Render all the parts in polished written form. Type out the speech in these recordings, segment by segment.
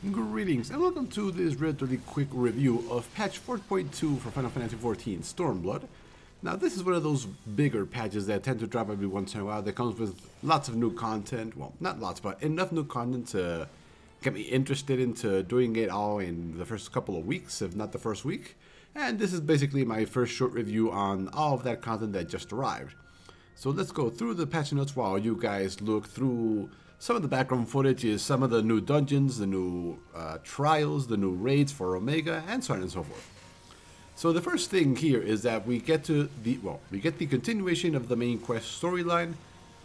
Greetings and welcome to this relatively quick review of patch 4.2 for Final Fantasy XIV Stormblood. Now this is one of those bigger patches that tend to drop every once in a while that comes with lots of new content. Well, not lots, but enough new content to get me interested into doing it all in the first couple of weeks, if not the first week. And this is basically my first short review on all of that content that just arrived. So let's go through the patch notes while you guys look through some of the background footage, is some of the new dungeons, the new trials, the new raids for Omega, and so on and so forth. So the first thing here is that we get the continuation of the main quest storyline.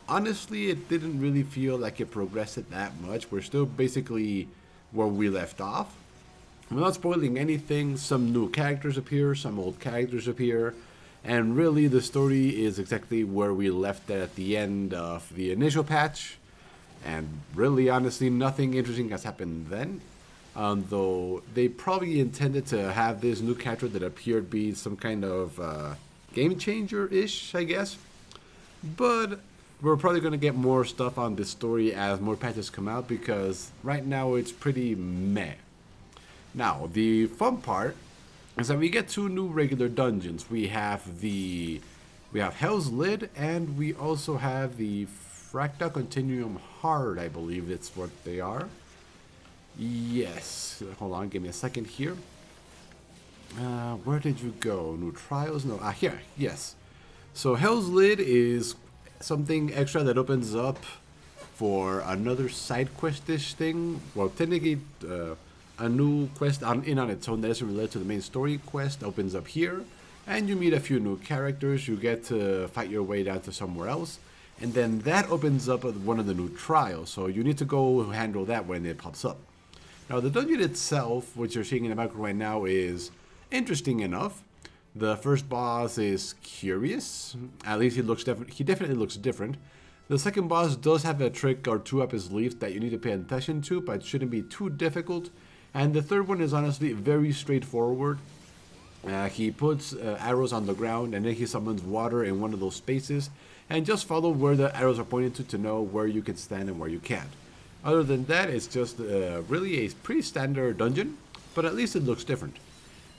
Honestly, it didn't really feel like it progressed it that much. We're still basically where we left off. Without spoiling anything, some new characters appear, some old characters appear, and really the story is exactly where we left it at the end of the initial patch. And really, honestly, nothing interesting has happened then. Though they probably intended to have this new character that appeared be some kind of game changer-ish, I guess. But we're probably going to get more stuff on this story as more patches come out, because right now it's pretty meh. Now, the fun part is that we get two new regular dungeons. We have Hell's Lid, and we also have the Fractal Continuum Hard, I believe it's what they are. Yes. Hold on, give me a second here. Where did you go? New trials? No. Here. Yes. So Hell's Lid is something extra that opens up for another side quest-ish thing. Well, technically, a new quest on its own that isn't related to the main story quest opens up here. And you meet a few new characters. You get to fight your way down to somewhere else. And then that opens up one of the new trials, so you need to go handle that when it pops up. Now the dungeon itself, which you're seeing in the background right now, is interesting enough. The first boss is curious, at least he definitely looks different. The second boss does have a trick or two up his sleeve that you need to pay attention to, but it shouldn't be too difficult. And the third one is honestly very straightforward. He puts arrows on the ground, and then he summons water in one of those spaces, and just follow where the arrows are pointing to know where you can stand and where you can't. Other than that, it's just really a pretty standard dungeon, but at least it looks different.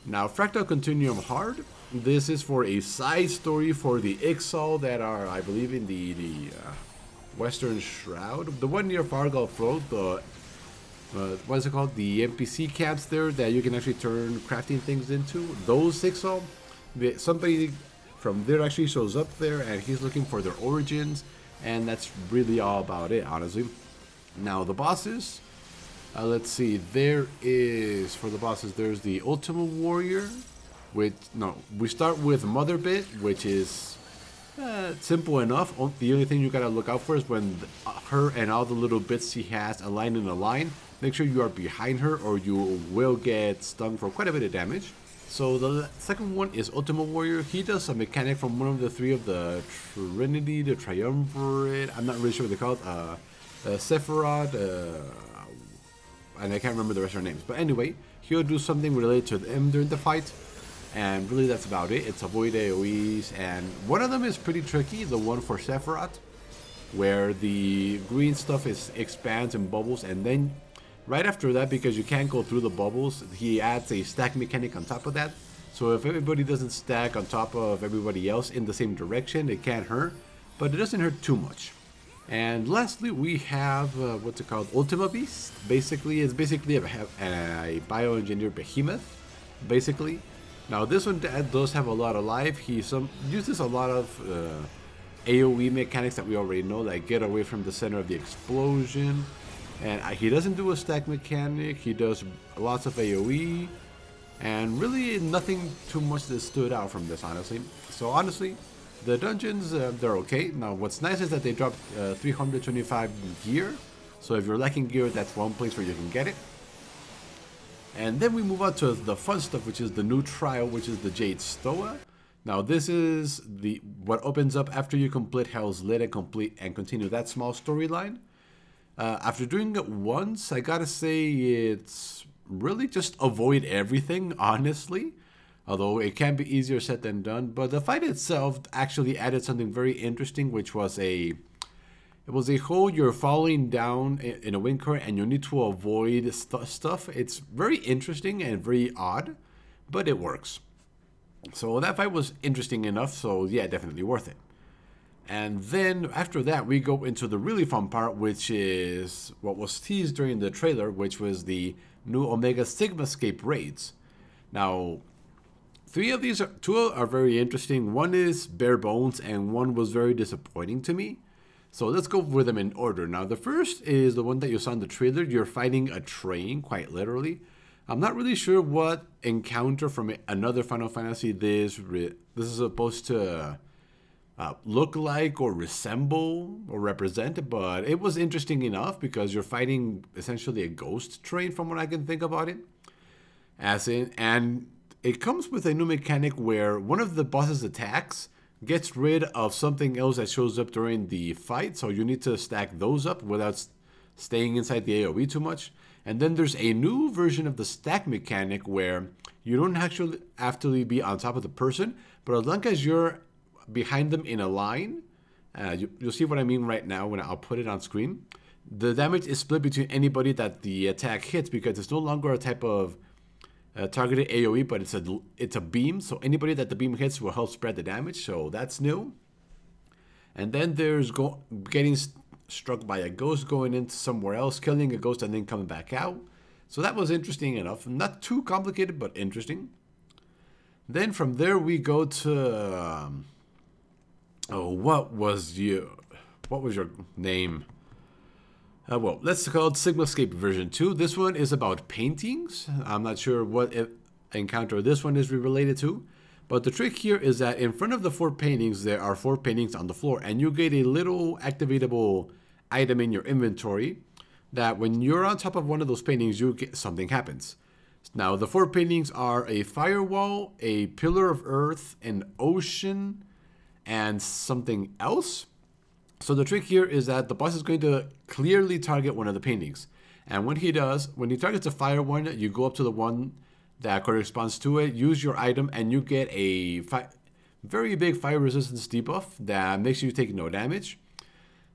Now, Fractal Continuum Hard, this is for a side story for the XIV that are, I believe, in the Western Shroud, the one near Fargal Road, the what is it called? The NPC camps there that you can actually turn crafting things into. Those XIV, somebody from there actually shows up there, and he's looking for their origins, and that's really all about it, honestly. Now the bosses, let's see. There's the Ultima Warrior, we start with Mother Bit, which is simple enough. The only thing you gotta look out for is when her and all the little bits she has align in a line. Make sure you are behind her, or you will get stung for quite a bit of damage. So the second one is Ultima Warrior. He does a mechanic from one of the three of the Trinity, the Triumvirate. I'm not really sure what they call it. Sephiroth, and I can't remember the rest of their names. But anyway, he'll do something related to them during the fight. And really that's about it. It's avoid AoEs, and one of them is pretty tricky, the one for Sephiroth, where the green stuff expands and bubbles, and then right after that, because you can't go through the bubbles, he adds a stack mechanic on top of that. So if everybody doesn't stack on top of everybody else in the same direction, it can't hurt, but it doesn't hurt too much. And lastly, we have, what's it called? Ultima Peace. Basically, it's basically a bioengineered behemoth, basically. Now this one does have a lot of life. He uses a lot of AoE mechanics that we already know, like get away from the center of the explosion. And he doesn't do a stack mechanic, he does lots of AoE, and really nothing too much that stood out from this, honestly. So honestly, the dungeons, they're okay. Now what's nice is that they dropped 325 gear, so if you're lacking gear, that's one place where you can get it. And then we move on to the fun stuff, which is the new trial, which is the Jade Stoa. Now this is what opens up after you complete Hell's Lid and continue that small storyline. After doing it once, I gotta say it's really just avoid everything, honestly. Although it can be easier said than done. But the fight itself actually added something very interesting, which was a It was a whole you're falling down in a wind current and you need to avoid stuff. It's very interesting and very odd, but it works. So that fight was interesting enough, so yeah, definitely worth it. And then after that, we go into the really fun part, which is what was teased during the trailer, which was the new Omega Sigma Scape raids. Now, two are very interesting. One is bare bones, and one was very disappointing to me. So let's go with them in order. Now, the first is the one that you saw in the trailer. You're fighting a train, quite literally. I'm not really sure what encounter from another Final Fantasy this is supposed to look like or resemble or represent, but it was interesting enough because you're fighting essentially a ghost train from what I can think about it. And it comes with a new mechanic where one of the boss's attacks gets rid of something else that shows up during the fight, so you need to stack those up without staying inside the AoE too much. And then there's a new version of the stack mechanic where you don't actually have to be on top of the person, but as long as you're behind them in a line, you'll see what I mean right now when I'll put it on screen. The damage is split between anybody that the attack hits because it's no longer a type of targeted AoE, but it's a beam, so anybody that the beam hits will help spread the damage, so that's new. And then there's getting struck by a ghost, going into somewhere else, killing a ghost, and then coming back out. So that was interesting enough. Not too complicated, but interesting. Then from there we go to what was your name? Well, let's call it Sigma Scape version 2. This one is about paintings. I'm not sure what encounter this one is related to. But the trick here is that in front of the 4 paintings, there are 4 paintings on the floor. And you get a little activatable item in your inventory that when you're on top of one of those paintings, something happens. Now, the 4 paintings are a firewall, a pillar of earth, an ocean, and something else. So the trick here is that the boss is going to clearly target one of the paintings. And when he targets a fire one, you go up to the one that corresponds to it, use your item, and you get a very big fire resistance debuff that makes you take no damage.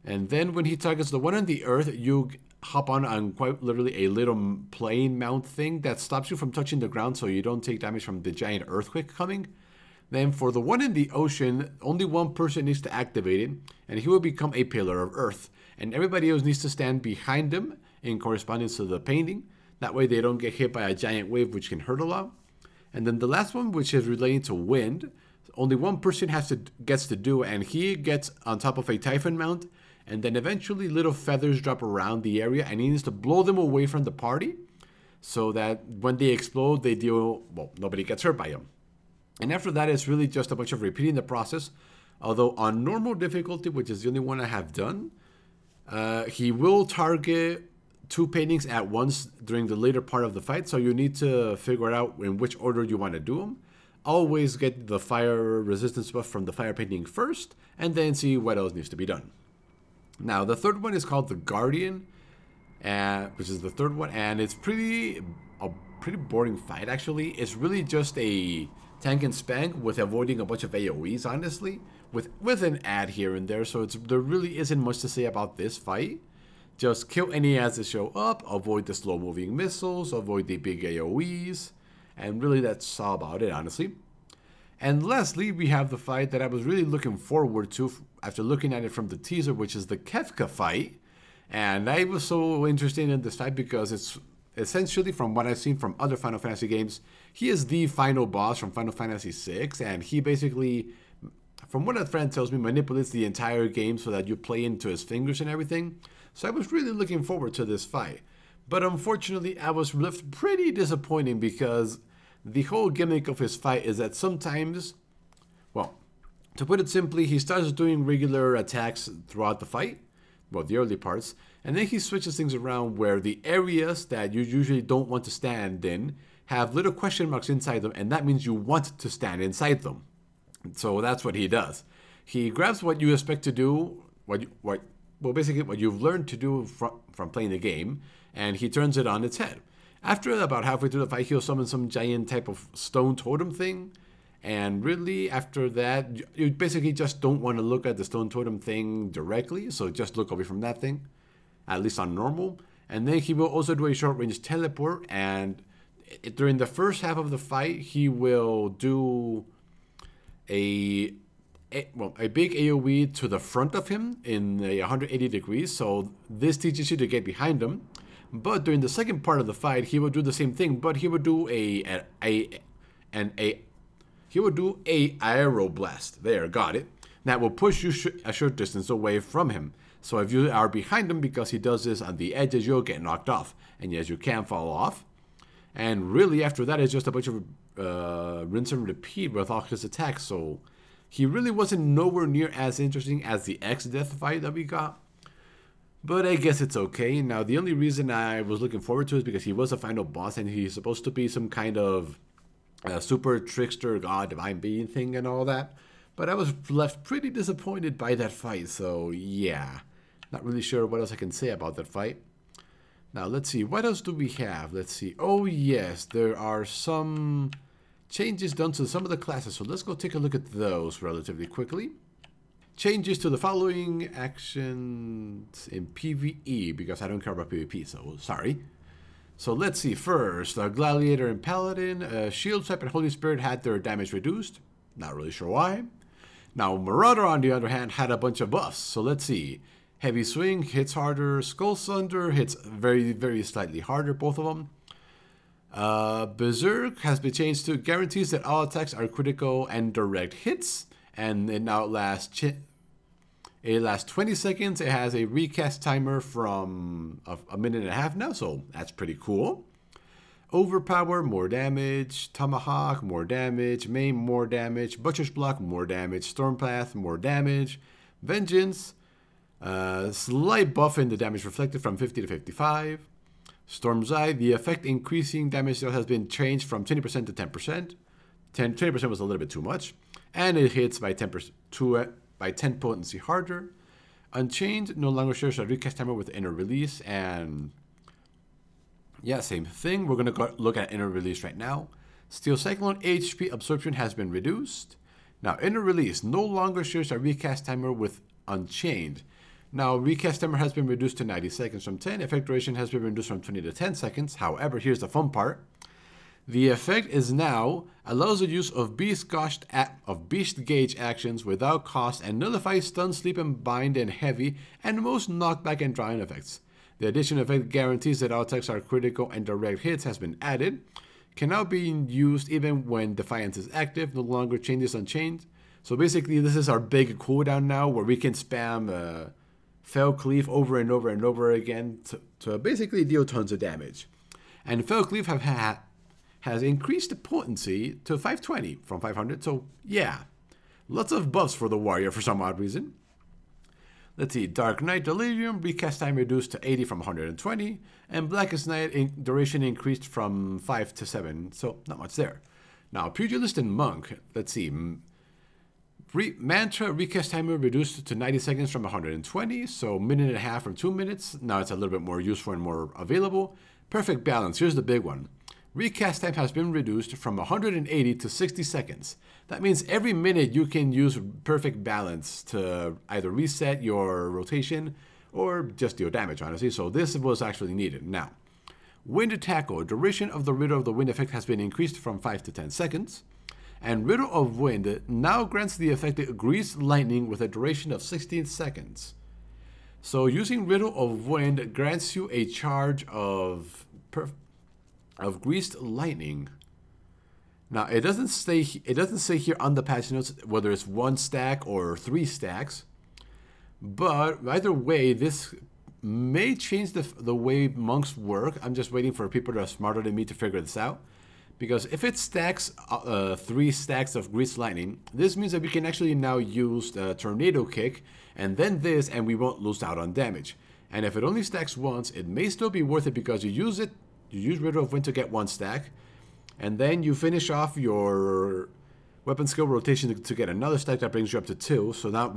And then when he targets the one on the earth, you hop on quite literally a little plane mount thing that stops you from touching the ground so you don't take damage from the giant earthquake coming. Then for the one in the ocean, only one person needs to activate it, and he will become a pillar of earth. And everybody else needs to stand behind him in correspondence to the painting. That way they don't get hit by a giant wave, which can hurt a lot. And then the last one, which is relating to wind, only one person gets to do, and he gets on top of a typhoon mount, and then eventually little feathers drop around the area, and he needs to blow them away from the party, so that when they explode, nobody gets hurt by them. And after that, it's really just a bunch of repeating the process. Although on normal difficulty, which is the only one I have done, he will target 2 paintings at once during the later part of the fight. So you need to figure out in which order you want to do them. Always get the fire resistance buff from the fire painting first, and then see what else needs to be done. Now, the third one is called the Guardian, which is the third one, and it's a pretty boring fight, actually. It's really just a tank and spank with avoiding a bunch of AoEs, honestly, with an ad here and there. So there really isn't much to say about this fight. Just kill any ads that show up, avoid the slow-moving missiles, avoid the big AoEs, and really that's all about it, honestly. And lastly, we have the fight that I was really looking forward to after looking at it from the teaser, which is the Kefka Fight. And I was so interested in this fight because it's essentially, from what I've seen from other Final Fantasy games, he is the final boss from Final Fantasy VI, and he basically, from what a friend tells me, manipulates the entire game so that you play into his fingers and everything. So I was really looking forward to this fight. But unfortunately, I was left pretty disappointed because the whole gimmick of his fight is that sometimes, well, to put it simply, he starts doing regular attacks throughout the fight, well, the early parts, and then he switches things around where the areas that you usually don't want to stand in have little question marks inside them, and that means you want to stand inside them. So that's what he does. He grabs what you expect to do, basically what you've learned to do from playing the game, and he turns it on its head. After about halfway through the fight, he'll summon some giant type of stone totem thing, And really, after that, you basically just don't want to look at the stone totem thing directly, so just look away from that thing, at least on normal. And then he will also do a short range teleport, and during the first half of the fight, he will do a big AoE to the front of him in a 180 degrees, so this teaches you to get behind him. But during the second part of the fight, he will do the same thing, but he will do a aero blast. There, got it. That will push you a short distance away from him. So if you are behind him, because he does this on the edges, you'll get knocked off. And yes, you can fall off. And really, after that, it's just a bunch of rinse and repeat with all his attacks. So he really wasn't nowhere near as interesting as the XIV fight that we got. But I guess it's okay. Now, the only reason I was looking forward to it is because he was a final boss, and he's supposed to be some kind of super trickster, god, divine being thing and all that. But I was left pretty disappointed by that fight, so yeah. Not really sure what else I can say about that fight. Now, let's see. What else do we have? Let's see. Oh, yes. There are some changes done to some of the classes, so let's go take a look at those relatively quickly. Changes to the following actions in PvE, because I don't care about PvP, so sorry. So let's see. First, Gladiator and Paladin, Shield Type and Holy Spirit had their damage reduced. Not really sure why. Now, Marauder, on the other hand, had a bunch of buffs. So let's see. Heavy Swing hits harder. Skull Thunder hits very, very slightly harder, both of them. Berserk has been changed to guarantees that all attacks are critical and direct hits. And it now lasts 20 seconds. It has a recast timer from a minute and a half now, so that's pretty cool. Overpower, more damage. Tomahawk, more damage. Maim, more damage. Butcher's Block, more damage. Stormpath, more damage. Vengeance, slight buff in the damage reflected from 50 to 55. Storm's Eye, the effect increasing damage deal has been changed from 20% to 10%. 20% was a little bit too much. And it hits by 10%, by 10 potency harder. Unchained no longer shares a recast timer with inner release, and yeah, same thing. We're gonna go look at inner release right now. Steel Cyclone HP absorption has been reduced. Now, inner release no longer shares a recast timer with Unchained. Now, recast timer has been reduced to 90 seconds from 10. Effect duration has been reduced from 20 to 10 seconds. However, here's the fun part. The effect is now allows the use of Beast Gauge actions without cost and nullifies Stun, Sleep, and Bind and Heavy and most knockback and drawing effects. The addition effect guarantees that all attacks are critical and direct hits has been added. Can now be used even when Defiance is active, no longer changes Unchained. So basically, this is our big cooldown now where we can spam Fell Cleave over and over and over again to basically deal tons of damage. And Fell Cleave has increased the potency to 520 from 500, so yeah. Lots of buffs for the warrior for some odd reason. Let's see, Dark Knight Delirium, recast time reduced to 80 from 120, and Blackest Night duration increased from 5 to 7, so not much there. Now, Pugilist and Monk, let's see, Mantra recast timer reduced to 90 seconds from 120, so minute and a half from 2 minutes. Now it's a little bit more useful and more available. Perfect Balance, here's the big one. Recast time has been reduced from 180 to 60 seconds. That means every minute you can use Perfect Balance to either reset your rotation or just deal damage, honestly. So this was actually needed. Now, Wind Tackle, duration of the Riddle of the Wind effect has been increased from 5 to 10 seconds. And Riddle of Wind now grants the effect Greased Lightning with a duration of 16 seconds. So using Riddle of Wind grants you a charge of Greased Lightning. Now it doesn't say here on the patch notes whether it's 1 stack or 3 stacks, but either way this may change the way monks work. I'm just waiting for people that are smarter than me to figure this out, because if it stacks 3 stacks of Greased Lightning, this means that we can actually now use the Tornado Kick and then this, and we won't lose out on damage. And if it only stacks once, it may still be worth it because you use Riddle of Wind to get 1 stack, and then you finish off your weapon skill rotation to get another stack that brings you up to 2. So now that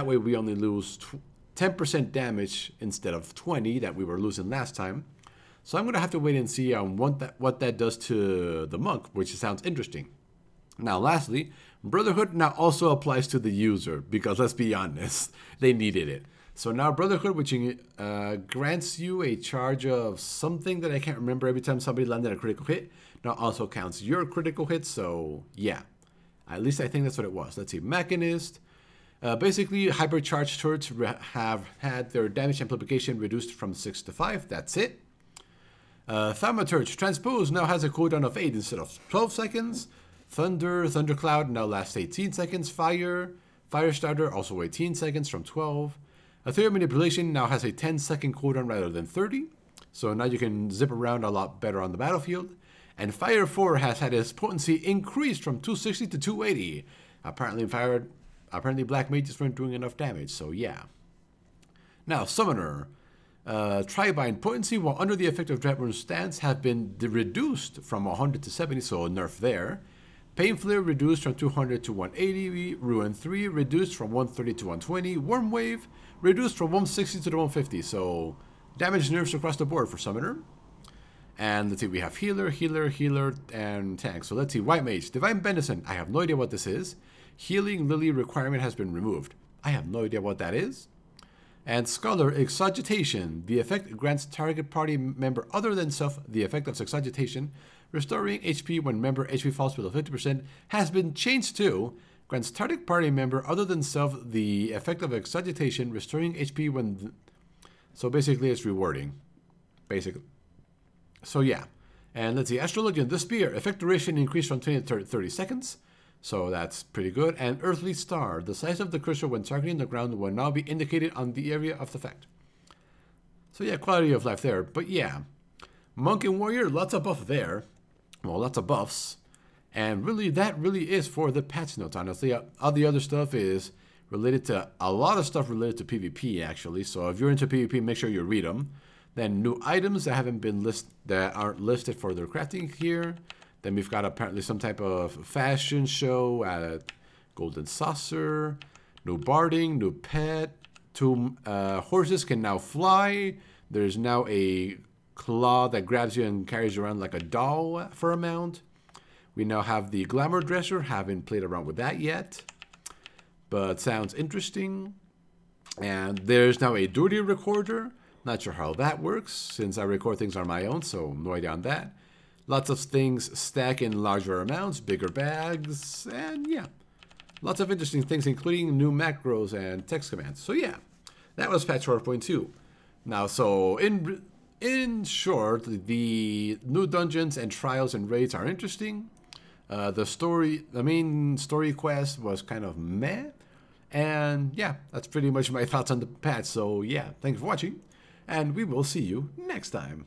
way we only lose 10% damage instead of 20 that we were losing last time. So I'm gonna have to wait and see what that does to the monk, which sounds interesting. Now, lastly, Brotherhood now also applies to the user, because let's be honest, they needed it. So now Brotherhood, which grants you a charge of something that I can't remember every time somebody landed a critical hit, now also counts your critical hit, so yeah. At least I think that's what it was. Let's see, Mechanist. Basically, hypercharged turrets have had their damage amplification reduced from 6 to 5, that's it. Thaumaturge Transpose now has a cooldown of 8 instead of 12 seconds. Thundercloud now lasts 18 seconds. Firestarter also 18 seconds from 12. Ethereal Manipulation now has a 10-second cooldown rather than 30. So now you can zip around a lot better on the battlefield. And Fire 4 has had its potency increased from 260 to 280. Apparently Black Mages weren't doing enough damage, so yeah. Now, Summoner. Tribind potency while under the effect of Dreadrune's stance have been reduced from 100 to 70, so a nerf there. Pain Flare reduced from 200 to 180. Ruin 3 reduced from 130 to 120. Worm Wave reduced from 160 to 150, so damage nerfs across the board for Summoner. And let's see, we have Healer, and Tank. So let's see, White Mage. Divine Benison, I have no idea what this is. Healing Lily requirement has been removed. I have no idea what that is. And Scholar, Exagitation. The effect grants target party member other than self the effect of Exagitation, restoring HP when member HP falls below 50%, has been changed to grants target party member other than self the effect of Exagitation, restoring HP when... So basically it's rewarding. Basically. So yeah. And let's see, Astrologian, the Spear. Effect duration increased from 20 to 30 seconds. So that's pretty good. And Earthly Star. The size of the cursor when targeting the ground will now be indicated on the area of effect. So yeah, quality of life there. But yeah, Monk and Warrior, lots of buff there. Well, lots of buffs. And really, that really is for the patch notes, honestly. All the other stuff is related to, a lot of stuff related to PvP, actually. So if you're into PvP, make sure you read them. Then new items that haven't been listed, that aren't listed for their crafting here. Then we've got apparently some type of fashion show at Golden Saucer. New barding, new pet. 2 horses can now fly. There's now a claw that grabs you and carries you around like a doll for a mount. We now have the Glamour Dresser. Haven't played around with that yet, but sounds interesting. And there's now a Duty Recorder. Not sure how that works, since I record things on my own, so no idea on that. Lots of things stack in larger amounts, bigger bags, and yeah. Lots of interesting things, including new macros and text commands. So yeah, that was patch 4.2. Now, so in short, the new dungeons and trials and raids are interesting. The main story quest was kind of meh. And yeah, that's pretty much my thoughts on the patch. So yeah, thanks for watching, and we will see you next time.